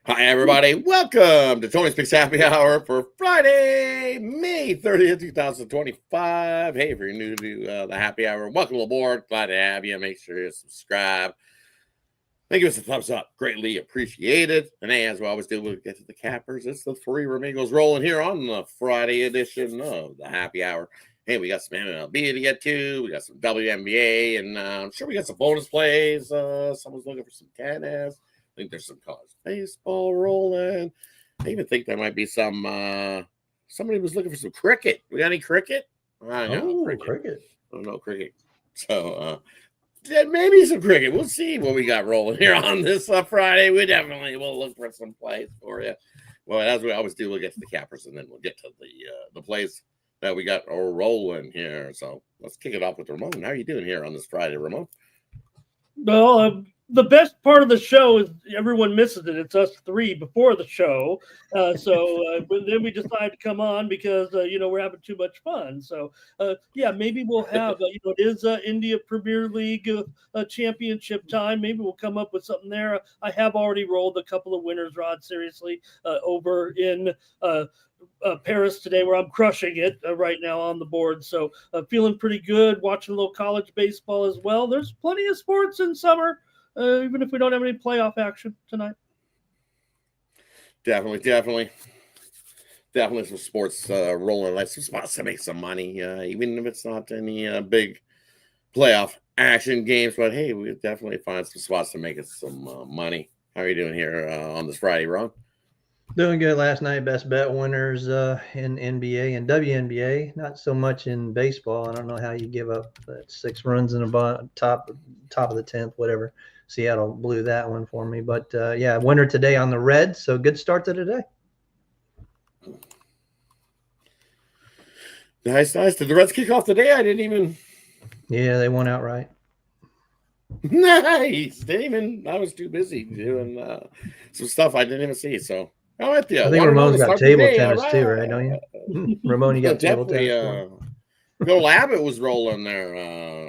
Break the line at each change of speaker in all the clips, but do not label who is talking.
Hi, everybody. Welcome to Tony's Picks Happy Hour for Friday, May 30th, 2025. Hey, if you're new to the happy hour, welcome aboard. Glad to have you. Make sure you subscribe. Give us a thumbs up. Greatly appreciated. And hey, as we always do, we'll get to the cappers. It's the three Ramigos rolling here on the Friday edition of the happy hour. Hey, we got some MLB to get to. We got some WNBA, and I'm sure we got some bonus plays. Someone's looking for some tennis. I think there's some college baseball rolling. I even think there might be some. Somebody was looking for some cricket. We got any cricket? I know
cricket.
I don't know cricket. So maybe some cricket. We'll see what we got rolling here on this Friday. We definitely will look for some plays for you. Well, as we always do, we'll get to the cappers and then we'll get to the plays that we got rolling here. So let's kick it off with Ramon. How are you doing here on this Friday, Ramon?
Well, the best part of the show is everyone misses it. It's us three before the show. So then we decide to come on because, we're having too much fun. So, maybe we'll have, it is India Premier League championship time. Maybe we'll come up with something there. I have already rolled a couple of winners, Rod, seriously, over in Paris today, where I'm crushing it right now on the board. So feeling pretty good, watching a little college baseball as well. There's plenty of sports in summer. Even if we don't have any playoff action tonight.
Definitely some sports rolling. Like some spots to make some money, even if it's not any big playoff action games. But hey, we definitely find some spots to make us some money. How are you doing here on this Friday, Ron?
Doing good last night. Best bet winners in NBA and WNBA. Not so much in baseball. I don't know how you give up 6 runs in the top of the 10th, whatever. Seattle blew that one for me. But, winner today on the Reds. So good start to today.
Nice. Did the Reds kick off today? I didn't even.
Yeah, they won outright.
Nice. I was too busy doing some stuff I didn't even see. So I'm with you.
I think Ramon's got table tennis too, right? Don't you? Ramon, you got table tennis.
Bill Abbott was rolling there,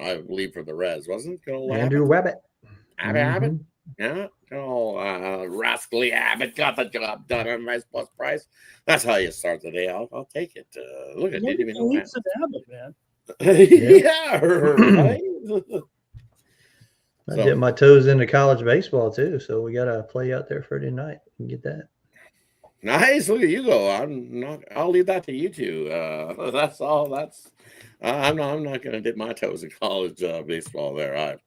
I believe, for the Reds, wasn't it?
Andrew Abbott.
Abbott. Yeah. Rascally Abbott got the job done on a nice plus price. That's how you start the day. I'll take it. Look, I didn't even know that.
Abbott, man.
Yeah, right.
I dip my toes into college baseball too, so we got to play out there Friday night and get that.
Nice. Look at you go. I'll leave that to you two. That's all. I'm not going to dip my toes in college baseball there.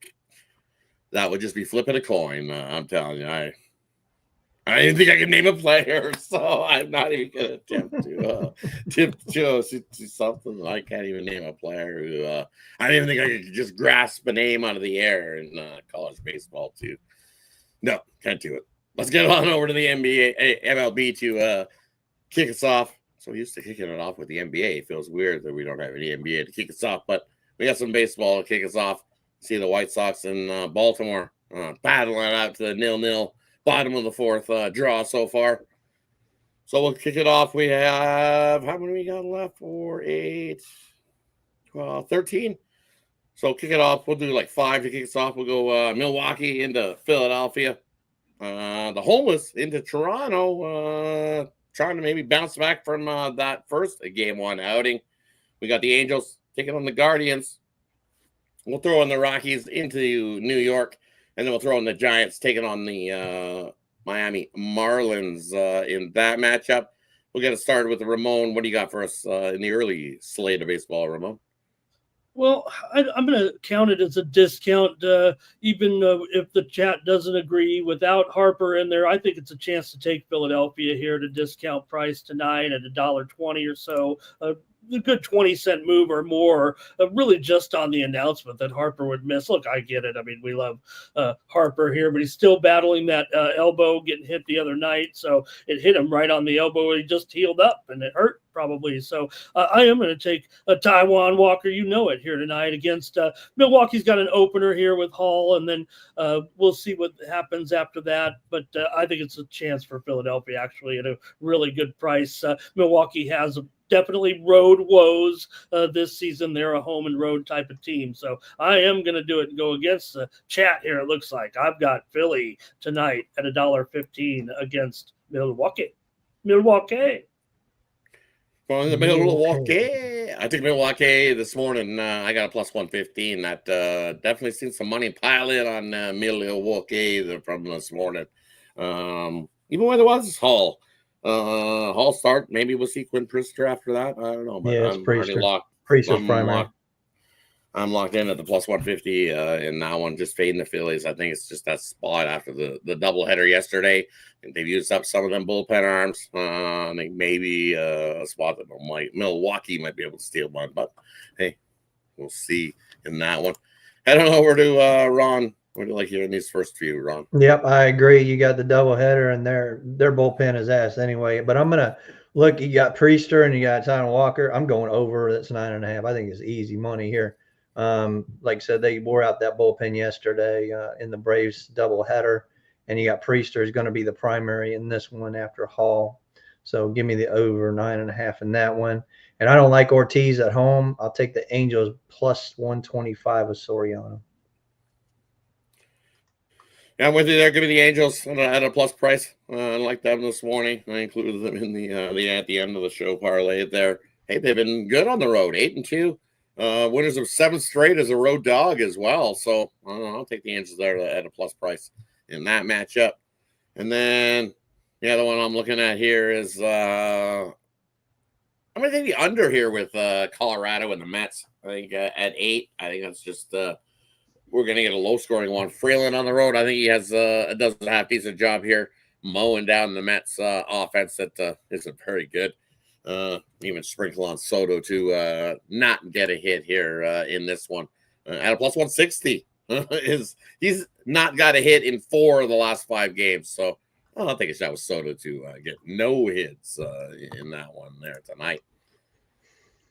That would just be flipping a coin. I'm telling you. I didn't think I could name a player, so I'm not even going to attempt to tip to something. I can't even name a player who I didn't even think I could just grasp a name out of the air in college baseball too. No, can't do it. Let's get on over to the MLB to kick us off. So used to kicking it off with the NBA. It feels weird that we don't have any NBA to kick us off, but we got some baseball to kick us off. See the White Sox in Baltimore battling out to the 0-0 bottom of the fourth draw so far. So we'll kick it off. We have, how many we got left? 4, 8, 12, 13. So kick it off. We'll do like 5 to kick us off. We'll go Milwaukee into Philadelphia. The homeless into Toronto, trying to maybe bounce back from that first game 1 outing. We got the Angels taking on the Guardians. We'll throw in the Rockies into New York, and then we'll throw in the Giants taking on the Miami Marlins in that matchup. We'll get it started with Ramon. What do you got for us in the early slate of baseball, Ramon?
Well, I'm going to count it as a discount, even if the chat doesn't agree. Without Harper in there, I think it's a chance to take Philadelphia here at a discount price tonight at $1.20 or so. A good 20-cent move or more, really just on the announcement that Harper would miss. Look, I get it. I mean, we love Harper here, but he's still battling that elbow, getting hit the other night. So it hit him right on the elbow. He just healed up, and it hurt probably. So I am going to take a Taijuan Walker, here tonight against Milwaukee's got an opener here with Hall, and then we'll see what happens after that. But I think it's a chance for Philadelphia actually at a really good price. Milwaukee has definitely road woes this season. They're a home and road type of team. So I am going to do it and go against the chat here. It looks like I've got Philly tonight at $1.15 against Milwaukee.
Going to Milwaukee. I took Milwaukee this morning. I got a plus 115. That definitely seen some money pile in on Milwaukee from this morning. Even when there was Hall. Hall start. Maybe we'll see Quinn Priester after that. I don't know. But
Yeah, it's
I'm already locked.
Priester's primary.
I'm locked in at the plus 150 in that one, just fading the Phillies. I think it's just that spot after the doubleheader yesterday. I think they've used up some of them bullpen arms. I think maybe a spot that Milwaukee might be able to steal one, but hey, we'll see in that one. I don't know where to Ron. What do you like hearing these first few, Ron?
Yep, I agree. You got the doubleheader, and their bullpen is ass anyway. But I'm gonna look. You got Priester and you got Tyler Walker. I'm going over. That's 9.5. I think it's easy money here. Like I said, they wore out that bullpen yesterday in the Braves doubleheader, and you got Priester is going to be the primary in this one after Hall. So give me the over 9.5 in that one. And I don't like Ortiz at home. I'll take the Angels plus 125 with Soriano.
Yeah, I'm with you there. Give me the Angels at a plus price. I like them this morning. I included them in the at the end of the show parlay there. Hey, they've been good on the road, 8-2. Winners of 7 straight as a road dog as well. So I'll take the Angels there at a plus price in that matchup. And then the other one I'm looking at here is I'm going to take the under here with Colorado and the Mets. I think at 8. I think that's just we're going to get a low-scoring one. Freeland on the road. I think he does a half-decent job here mowing down the Mets offense that isn't very good. Even sprinkle on Soto to not get a hit here in this one. At a plus 160. He's not got a hit in 4 of the last 5 games. So I'll take a shot with Soto to get no hits in that one there tonight.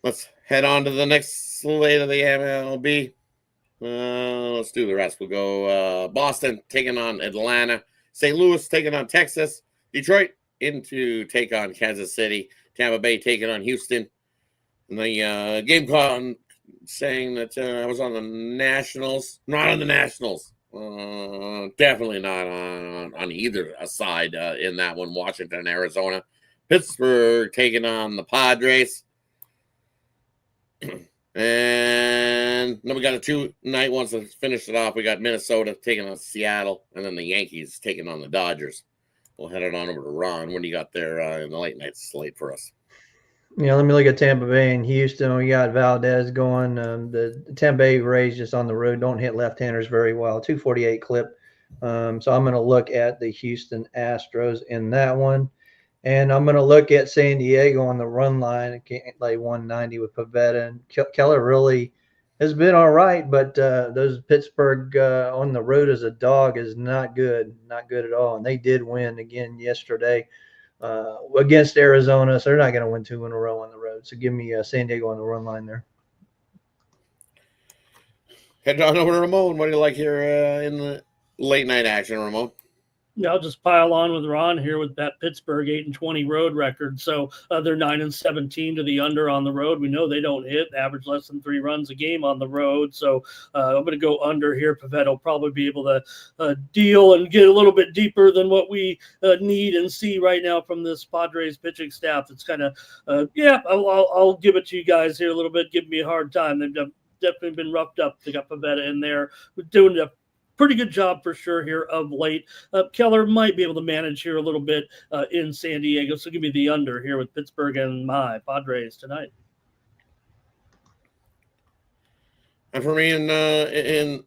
Let's head on to the next slate of the MLB. Let's do the rest. We'll go Boston taking on Atlanta. St. Louis taking on Texas. Detroit into take on Kansas City. Tampa Bay taking on Houston. And the game call saying that I was on the Nationals. Not on the Nationals. Definitely not on either side in that one. Washington, Arizona. Pittsburgh taking on the Padres. And then we got a 2-night ones to finish it off. We got Minnesota taking on Seattle, and then the Yankees taking on the Dodgers. We'll head it on over to Ron. What do you got there in the late night slate for us?
Yeah, let me look at Tampa Bay and Houston. We got Valdez going. The Tampa Bay Rays just on the road don't hit left-handers very well. 248 clip. So I'm going to look at the Houston Astros in that one. And I'm going to look at San Diego on the run line. I can't lay 190 with Pavetta. And Keller really has been all right, but those Pittsburgh on the road as a dog is not good. Not good at all. And they did win again yesterday against Arizona, so they're not going to win 2 in a row on the road. So give me San Diego on the run line there.
Head on over to Ramon. What do you like here in the late night action, Ramon?
Yeah, I'll just pile on with Ron here with that Pittsburgh 8-20 road record. So they're 9-17 to the under on the road. We know they don't hit, average less than 3 runs a game on the road. So I'm going to go under here. Pavetta will probably be able to deal and get a little bit deeper than what we need and see right now from this Padres pitching staff. It's kind of, I'll give it to you guys here a little bit. Give me a hard time. They've definitely been roughed up. They got Pavetta in there. We're doing a pretty good job for sure here of late. Keller might be able to manage here a little bit in San Diego. So give me the under here with Pittsburgh and my Padres tonight.
And for me in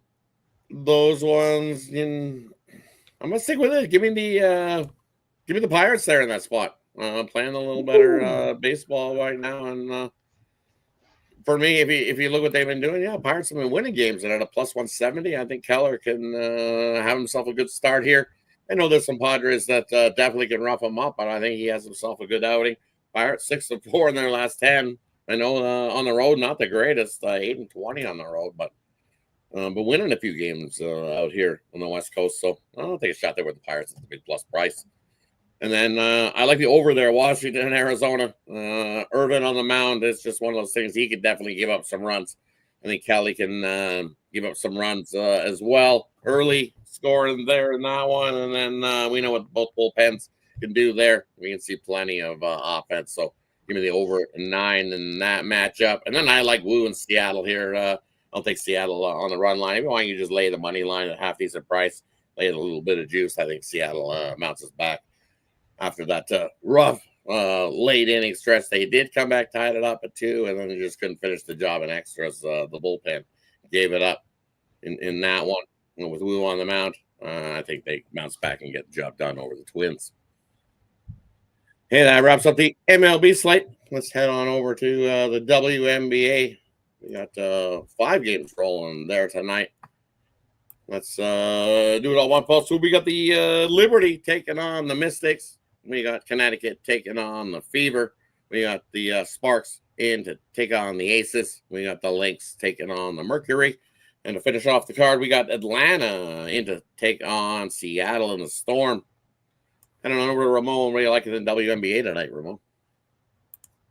those ones, I'm gonna stick with it. Give me the Pirates there in that spot. Playing a little better baseball right now, and for me, if you look what they've been doing, Pirates have been winning games, and at a plus 170, I think Keller can have himself a good start here. I know there's some Padres that definitely can rough him up, but I think he has himself a good outing. Pirates 6-4 in their last 10. I know on the road, not the greatest, 8-20 on the road, but winning a few games out here on the West Coast. So I don't take a shot there with the Pirates. It's a big plus price. And then I like the over there, Washington and Arizona. Irvin on the mound is just one of those things. He could definitely give up some runs. I think Kelly can give up some runs as well. Early scoring there in that one. And then we know what both bullpens can do there. We can see plenty of offense. So give me the over 9 in that matchup. And then I like Woo in Seattle here. I'll take Seattle on the run line. If you want, you just lay the money line at half decent price. Lay a little bit of juice. I think Seattle bounces back after that rough late inning stretch. They did come back, tied it up at 2, and then they just couldn't finish the job in extras. The bullpen gave it up in that one. And with Woo on the mound, I think they bounce back and get the job done over the Twins. Hey, that wraps up the MLB slate. Let's head on over to the WNBA. We got 5 games rolling there tonight. Let's do it all one pulse. So we got the Liberty taking on the Mystics. We got Connecticut taking on the Fever. We got the Sparks in to take on the Aces. We got the Lynx taking on the Mercury. And to finish off the card, we got Atlanta in to take on Seattle in the Storm. I don't know where Ramon, what do you like it in WNBA tonight, Ramon?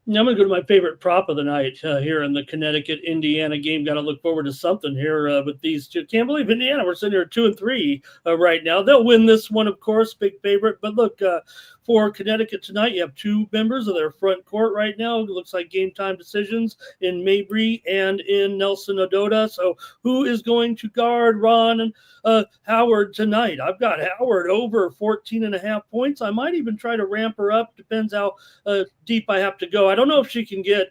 I'm going to go to my favorite prop of the night here in the Connecticut-Indiana game. Got to look forward to something here with these two. Can't believe Indiana. We're sitting here 2-3 right now. They'll win this one, of course, big favorite. But look, for Connecticut tonight, you have 2 members of their front court right now. It looks like game time decisions in Mabry and in Nelson Ododa. So who is going to guard Ron and Howard tonight? I've got Howard over 14.5 points. I might even try to ramp her up. Depends how deep I have to go. I don't know if she can get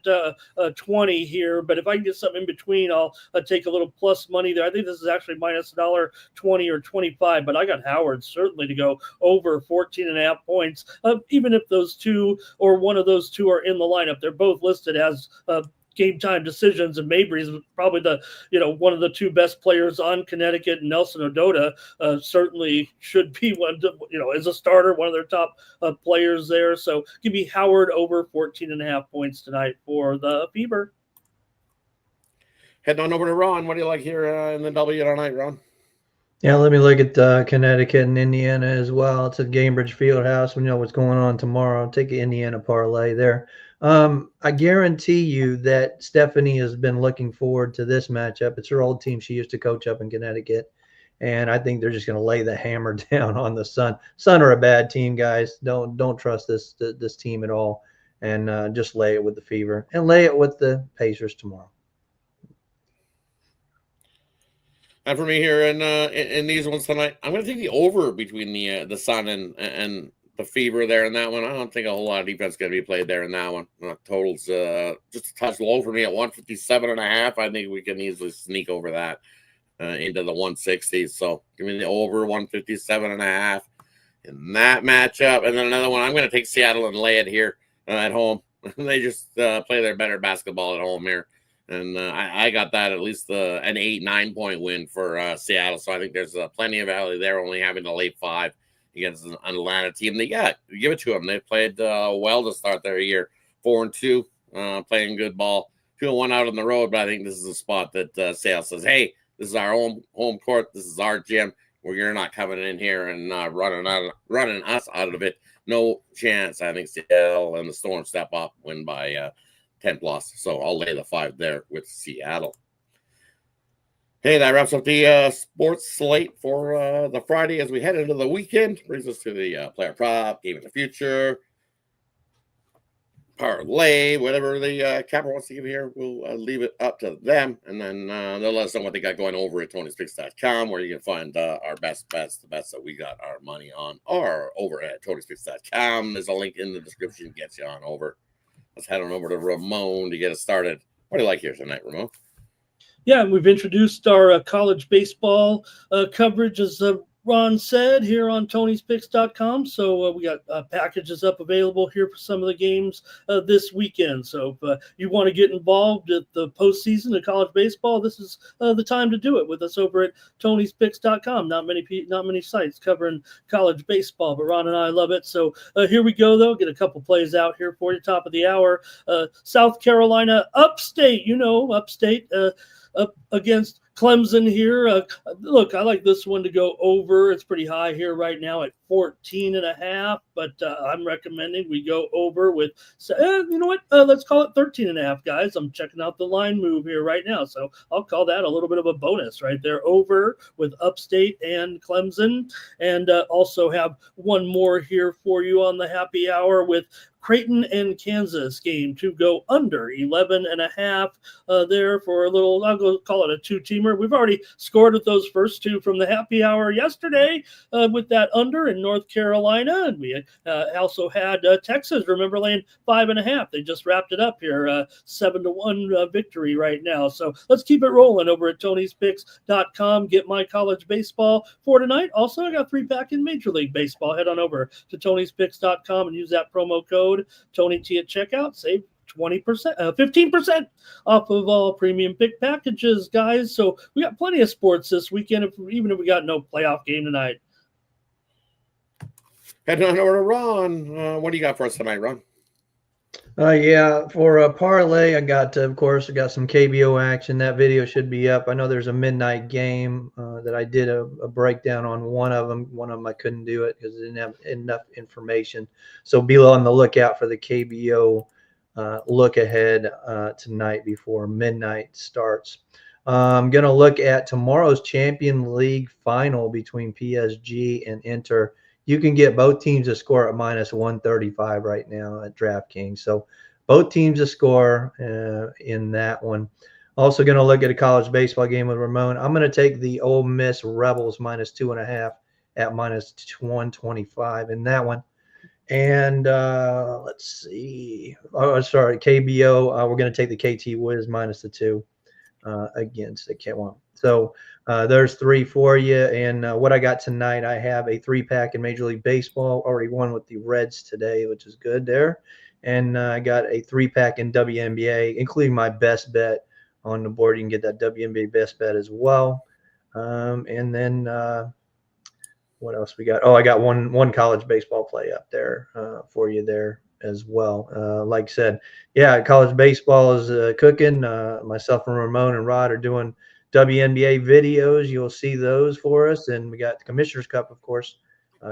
20 here, but if I can get something in between, I'll take a little plus money there. I think this is actually minus $1.20 or 25, but I got Howard certainly to go over 14.5 points. Even if those 2 or one of those 2 are in the lineup, they're both listed as game time decisions, and Mabry's probably the one of the 2 best players on Connecticut. And Nelson Ododa certainly should be one as a starter, one of their top players there. So give me Howard over 14.5 points tonight for the Fever.
Heading on over to Ron. What do you like here in the W tonight, Ron?
Yeah, let me look at Connecticut and Indiana as well. It's at Gainbridge Fieldhouse. We know what's going on tomorrow. Take an Indiana parlay there. I guarantee you that Stephanie has been looking forward to this matchup. It's her old team she used to coach up in Connecticut. And I think they're just going to lay the hammer down on the Sun. Sun are a bad team, guys. Don't trust this team at all. And just lay it with the Fever. And lay it with the Pacers tomorrow.
And for me here in these ones tonight, I'm going to take the over between the Sun and the Fever there in that one. I don't think a whole lot of defense is going to be played there in that one. Totals just a touch low for me at 157.5. I think we can easily sneak over that into the 160s. So give me the over 157.5 in that matchup. And then another one, I'm going to take Seattle and lay it here at home. They just play their better basketball at home here. And I got that at least an 8-9 point win for Seattle. So I think there's plenty of value there, only having to lay 5 against an Atlanta team. They give it to them. They played well to start their year, 4-2, playing good ball, 2-1 out on the road. But I think this is a spot that Seattle says, hey, this is our home court. This is our gym. You're not coming in here and running us out of it. No chance. I think Seattle and the Storm step up, win by 10 plus. So I'll lay the 5 there with Seattle. Hey, that wraps up the sports slate for the Friday as we head into the weekend. Brings us to the player prop, game of the future, parlay, whatever the capper wants to give here. We'll leave it up to them. And then they'll let us know what they got going over at TonySpicks.com, where you can find our best bets, the bets that we got our money on, or over at TonySpicks.com. There's a link in the description, gets you on over. Let's head on over to Ramon to get us started. What do you like here tonight, Ramon?
Yeah, we've introduced our college baseball coverage as Ron said here on Tony'sPicks.com. So we got packages up available here for some of the games this weekend. So if you want to get involved at the postseason of college baseball, this is the time to do it with us over at Tony'sPicks.com. Not many sites covering college baseball, but Ron and I love it. So here we go, though. Get a couple plays out here for you. Top of the hour. South Carolina Upstate, Upstate up against Clemson here. Look, I like this one to go over. It's pretty high here right now at 14.5, but I'm recommending we go over with, you know what? Let's call it 13.5, guys. I'm checking out the line move here right now, so I'll call that a little bit of a bonus right there. Over with Upstate and Clemson, and also have one more here for you on the happy hour with Creighton and Kansas game to go under 11.5 there for a little, I'll go call it a two-teamer. We've already scored with those first two from the happy hour yesterday with that under in North Carolina. And we also had Texas, remember, laying 5.5. They just wrapped it up here, 7-1 victory right now. So let's keep it rolling over at Tony'sPicks.com. Get my college baseball for tonight. Also, I got 3-pack in Major League Baseball. Head on over to Tony'sPicks.com and use that promo code Tony T at checkout. Save 15% off of all premium pick packages, guys. So we got plenty of sports this weekend, even if we got no playoff game tonight.
Heading on over to Ron. What do you got for us tonight, Ron?
Yeah, for a parlay, I got some KBO action. That video should be up. I know there's a midnight game that I did a breakdown on one of them. One of them I couldn't do it because I didn't have enough information. So be on the lookout for the KBO look ahead tonight before midnight starts. I'm going to look at tomorrow's Champion League final between PSG and Inter. You can get both teams to score at minus 135 right now at DraftKings. So both teams to score in that one. Also going to look at a college baseball game with Ramon. I'm going to take the Ole Miss Rebels minus 2.5 at minus 125 in that one. And let's see. Oh, sorry, KBO. We're going to take the KT Wiz minus the 2 against the K1. So there's 3 for you. And what I got tonight, I have a 3-pack in Major League Baseball. Already won with the Reds today, which is good there. And I got a 3-pack in WNBA, including my best bet on the board. You can get that WNBA best bet as well. And then what else we got? Oh, I got one college baseball play up there for you there as well. Like I said, yeah, college baseball is cooking. Myself and Ramon and Rod are doing WNBA videos. You'll see those for us. And we got the Commissioner's Cup, of course,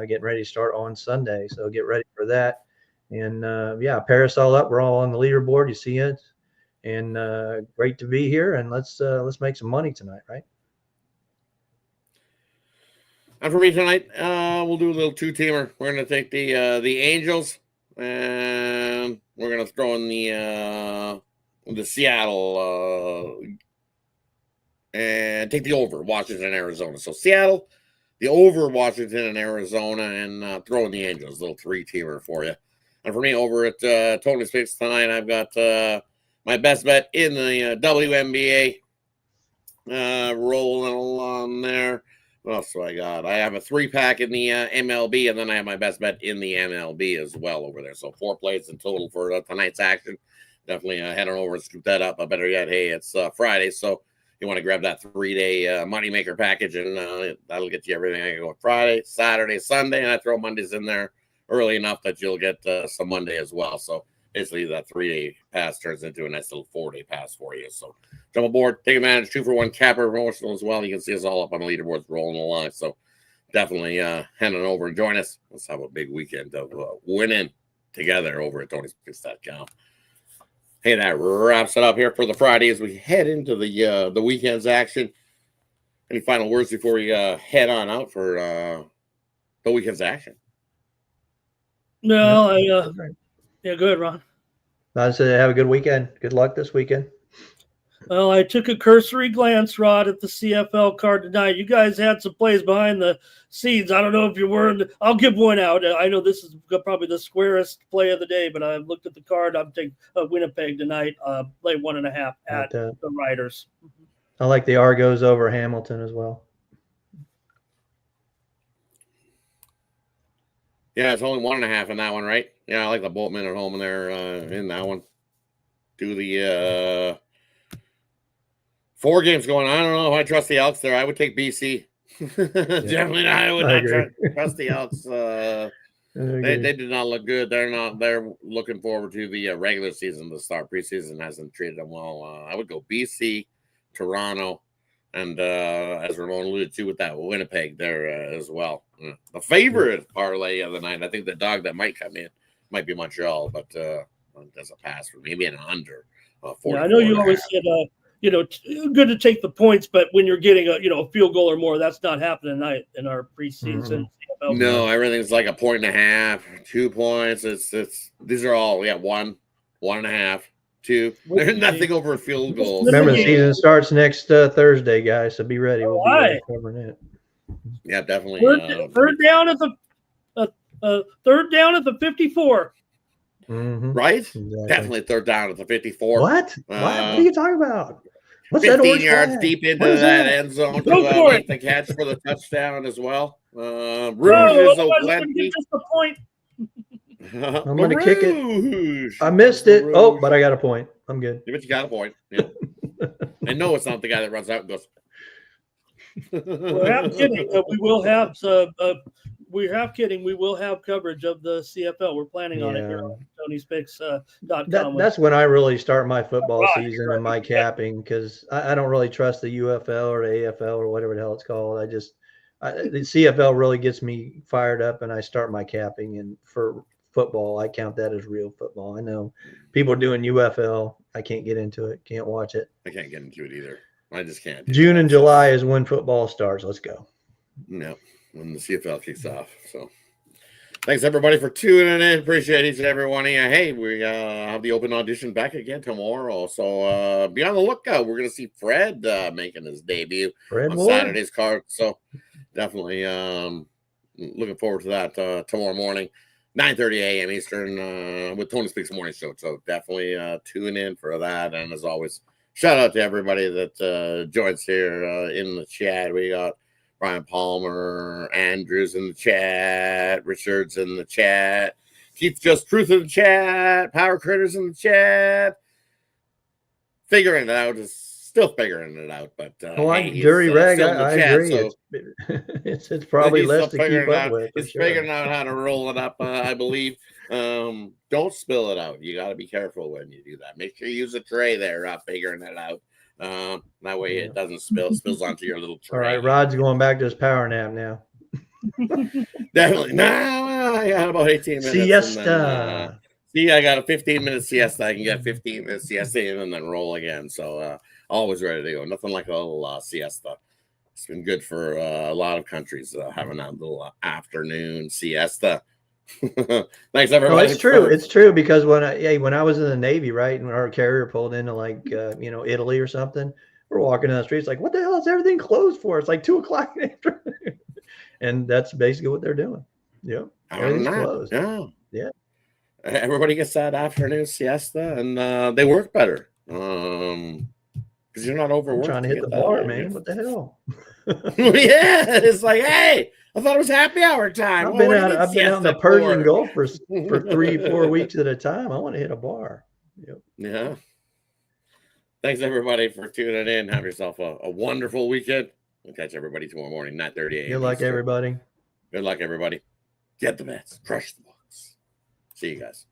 getting ready to start on Sunday. So get ready for that. And yeah, pair us all up. We're all on the leaderboard. You see it. And great to be here. And let's make some money tonight, right?
And for me tonight, we'll do a little 2-teamer. We're going to take the Angels, and we're going to throw in the Seattle and take the over, Washington, Arizona. So Seattle, the over, Washington, and Arizona, and throw in the Angels, little 3-teamer for you. And for me, over at Tony's Picks tonight, I've got my best bet in the WNBA rolling along there. What else do I got? I have a 3-pack in the MLB, and then I have my best bet in the MLB as well over there. So 4 plays in total for tonight's action. Definitely head on over and scoop that up. Better yet, hey, it's Friday, so you want to grab that 3-day moneymaker package, and that'll get you everything. I go Friday, Saturday, Sunday, and I throw Mondays in there early enough that you'll get some Monday as well. So basically that 3-day pass turns into a nice little 4-day pass for you. So jump aboard, take advantage, 2-for-1 capper promotional as well. You can see us all up on the leaderboards rolling along. So definitely head on over and join us. Let's have a big weekend of winning together over at Tony'sPicks.com. Hey, that wraps it up here for the Friday as we head into the weekend's action. Any final words before we head on out for the weekend's action?
No, yeah, go ahead, Ron.
I said have a good weekend. Good luck this weekend.
Well, I took a cursory glance, Rod, at the CFL card tonight. You guys had some plays behind the scenes. I don't know if you were. I'll give one out. I know this is probably the squarest play of the day, but I looked at the card. I'm taking Winnipeg tonight. Play 1.5 at the Riders.
I like the Argos over Hamilton as well.
Yeah, it's only 1.5 in that one, right? Yeah, I like the Boltman at home in there in that one. Do the 4 games going. I don't know if I trust the Elks there. I would take BC. Definitely not. I would not trust the Elks. They did not look good. They're looking forward to the regular season to start. Preseason hasn't treated them well. I would go BC, Toronto, and as Ramon alluded to with that Winnipeg there as well. The favorite parlay of the night, I think the dog that might come in might be Montreal, but that's a pass for maybe an under.
I know you always said good to take the points, but when you're getting a field goal or more, that's not happening tonight in our preseason.
Mm-hmm. No, everything's like 1.5, 2 points. It's these are all 1, 1.5, 2. There's nothing over a field goal.
Remember, the season starts next Thursday, guys. So be ready. We'll be covering it.
Yeah, definitely.
Third down at the 54.
Mm-hmm. Right? Exactly. Definitely third down at the 54.
What? What are you talking about?
What's 15 yards deep into that end zone to make the catch for the touchdown as well. Rouge is plenty.
Just a point.
I'm going to kick it. I missed it. Oh, but I got a point. I'm good.
But you got a point. Yeah. I know it's not the guy that runs out and goes.
We're half kidding. We will have We will have coverage of the CFL. We're planning on it here on Tony'sPicks.com.
That's when I really start my football season and my capping, because I don't really trust the UFL or the AFL or whatever the hell it's called. The CFL really gets me fired up, and I start my capping. And for football, I count that as real football. I know people are doing UFL. I can't get into it. Can't watch it.
I can't get into it either. I just can't.
June and July is when football starts. Let's go.
No, when the CFL kicks off. So thanks everybody for tuning in. Appreciate each and every one of you. Hey, we have the open audition back again tomorrow. So be on the lookout. We're going to see Fred making his debut on Saturday's card. So definitely looking forward to that tomorrow morning, 9:30 a.m. Eastern with Tony Speaks Morning Show. So definitely tune in for that. And as always, shout out to everybody that joins here in the chat. We got Brian Palmer, Andrews in the chat, Richards in the chat, Keith Just Truth in the chat, Power Critters in the chat. Figuring it out is still figuring it out, but
Jury Rag, I agree. So it's probably less to keep up with.
He's figuring out how to roll it up, I believe. Don't spill it out. You got to be careful when you do that. Make sure you use a tray there, figuring it out. That way it doesn't spills onto your little tray.
All right, Rod's going back to his power nap now.
Definitely. No, I got about 18 minutes.
Siesta.
I got a 15-minute siesta. I can get 15 minutes siesta in and then roll again. So always ready to go. Nothing like a little siesta. It's been good for a lot of countries having that little afternoon siesta. Thanks everybody.
No, it's true. It's true, because when I was in the Navy, right, and our carrier pulled into Italy or something, we're walking down the street. It's like, what the hell is everything closed for? It's like 2:00 in the afternoon, and that's basically what they're doing. Yeah, everything's closed. Yeah.
Everybody gets that afternoon siesta, and they work better because you're not overworked.
Trying to hit the bar, man. What the hell?
Yeah, it's like, hey, I thought it was happy hour time.
I've been out in the Persian Gulf for 3-4 weeks at a time. I want to hit a bar. Yep.
Yeah. Thanks everybody for tuning in. Have yourself a wonderful weekend. We'll catch everybody tomorrow morning, 9:30 a.m.
Good luck, everybody.
Good luck, everybody. Get the bets. Crush the books. See you guys.